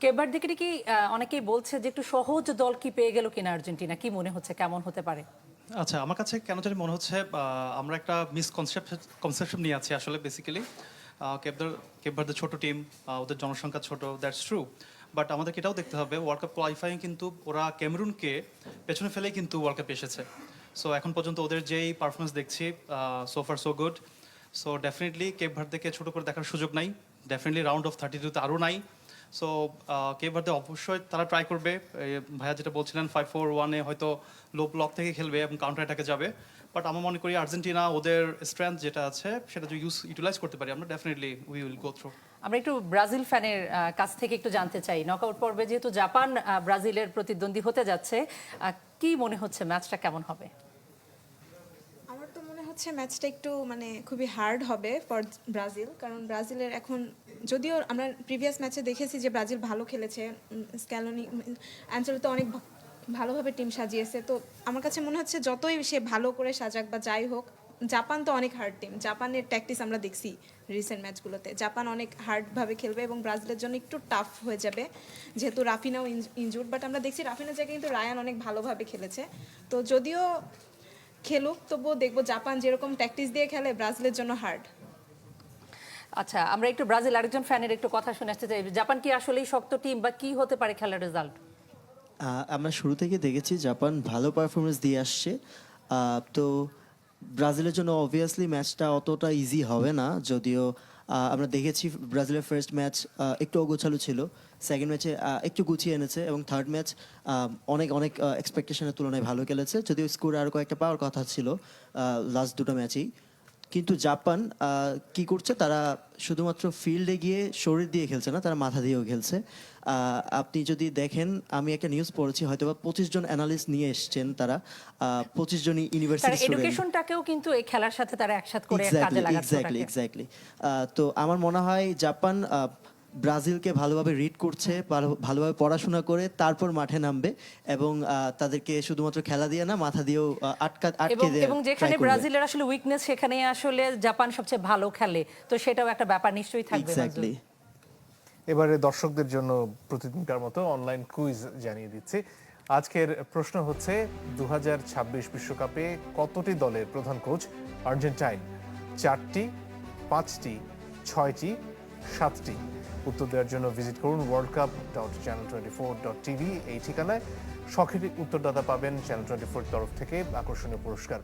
কেবার দিকে কি অনেকেই বলছে যে একটু সহজ দল কি পেয়ে গেল কিনা আর্জেন্টিনা, কি মনে হচ্ছে কেমন হতে পারে? আচ্ছা, আমার কাছে কেন জানি মনে হচ্ছে আমরা একটা কনসেপশন নিয়ে আছি আসলে বেসিক্যালি। কেপ ভার্দে ছোট টিম, ওদের জনসংখ্যা ছোট, দ্যাটস ট্রু। বাট আমাদেরকে এটাও দেখতে হবে ওয়ার্ল্ড কাপ কোয়ালিফাইং কিন্তু ওরা ক্যামেরুনকে পেছনে ফেলেই কিন্তু ওয়ার্ল্ড কাপে এসেছে। সো এখন পর্যন্ত ওদের যেই পারফরমেন্স দেখছি, so far so good. So definitely Cape ভার্দেকে ছোট করে দেখার সুযোগ নাই, ডেফিনেটলি রাউন্ড অফ 32-তে আরও নাই। সো কেপ ভার্দে অবশ্যই তারা ট্রাই করবে, ভাইয়া যেটা বলছিলেন 5-4-1-এ হয়তো লো ব্লক থেকে খেলবে এবং কাউন্টার অ্যাটাকে যাবে। বাট আমরা মনে করি আর্জেন্টিনা ওদের স্ট্রেংথ যেটা আছে সেটা যদি ইউটিলাইজ করতে পারি আমরা, definitely we will go through. আমরা একটু ব্রাজিল ফ্যানের কাছ থেকে একটু জানতে চাই, নকআউট পর্বে যেহেতু জাপান ব্রাজিলের প্রতিদ্বন্দ্বী হতে যাচ্ছে, কি মনে হচ্ছে ম্যাচটা কেমন হবে? আমার তো মনে হচ্ছে ম্যাচটা একটু মানে খুবই হার্ড হবে ফর ব্রাজিল, কারণ ব্রাজিলের এখন যদিও আমরা প্রিভিয়াস ম্যাচে দেখেছি যে ব্রাজিল ভালো খেলেছে, স্ক্যালোনি অ্যাঞ্চেলো তো অনেক ভালোভাবে টিম সাজিয়েছে। তো আমার কাছে মনে হচ্ছে যতই সে ভালো করে সাজাক বা যাই হোক, জাপান তো অনেক হার্ড টিম। জাপানের ট্যাকটিস আমরা দেখছি রিসেন্ট ম্যাচগুলোতে, জাপান অনেক হার্ডভাবে খেলবে এবং ব্রাজিলের জন্য একটু টাফ হয়ে যাবে যেহেতু রাফিনাও ইনজুর্ড। বাট আমরা দেখছি রাফিনার জায়গায় কিন্তু রায়ান অনেক ভালোভাবে খেলেছে। তো যদিও খেলুক তবুও দেখবো জাপান যেরকম ট্যাকটিস দিয়ে খেলে ব্রাজিলের জন্য হার্ড। আচ্ছা, আমরা একটু ব্রাজিল আরেকজন ফ্যানের একটু কথা শুনে আসতে চাই, জাপান কি আসলেই শক্ত টিম বা কি হতে পারে খেলার রেজাল্ট? আমরা শুরু থেকে দেখেছি জাপান ভালো পারফরমেন্স দিয়ে আসছে। তো ব্রাজিলের জন্য অবভিয়াসলি ম্যাচটা অতটা ইজি হবে না, যদিও আমরা দেখেছি ব্রাজিলের ফার্স্ট ম্যাচ একটু অগোছালো ছিল, সেকেন্ড ম্যাচে একটু গুছিয়ে এনেছে এবং থার্ড ম্যাচ অনেক অনেক এক্সপেকটেশনের তুলনায় ভালো খেলেছে, যদিও স্কোর আরও কয়েকটা পাওয়ার কথা ছিল লাস্ট দুটো ম্যাচেই। কিন্তু জাপান কি করছে, তারা শুধুমাত্র ফিল্ডে গিয়ে শরীর দিয়ে খেলছে না, তারা মাথা দিয়েও খেলছে। আপনি যদি দেখেন, আমি একটা নিউজ পড়েছি, হয়তো বা 25 জন অ্যানালিস্ট নিয়ে এসছেন তারা, 25 জনই ইউনিভার্সিটি স্টুডেন্ট। এডুকেশনটাকেও কিন্তু এই খেলার সাথে তারা একসাথে করে কাজে লাগাচ্ছে। এক্স্যাক্টলি। তো আমার মনে হয় জাপান ব্রাজিলকে ভালোভাবে রিড করছে, ভালোভাবে পড়াশোনা করে তারপর মাঠে নামবে এবং তাদেরকে শুধুমাত্র খেলা দিয়ে না, মাথা দিয়েও আটকে দেয়। এবং যেখানে ব্রাজিলের আসলে উইকনেস সেখানে আসলে জাপান সবচেয়ে ভালো খেলে, তো সেটাও একটা ব্যাপার নিশ্চয়ই থাকবে। এক্স্যাক্টলি। এবারে দর্শকদের জন্য প্রতিদিনকার মতো অনলাইন কুইজ জানিয়ে দিচ্ছি। আজকের প্রশ্ন হচ্ছে 2026 বিশ্বকাপে কতটি দলের প্রধান কোচ আর্জেন্টাইন? 4টি, 5টি, 6টি, 7টি? উত্তর দেওয়ার জন্য ভিজিট করুন worldcup.channel24.tv এই ঠিকানায়। সঠিক উত্তরদাতা পাবেন চ্যানেল 24 তরফ থেকে আকর্ষণীয় পুরস্কার।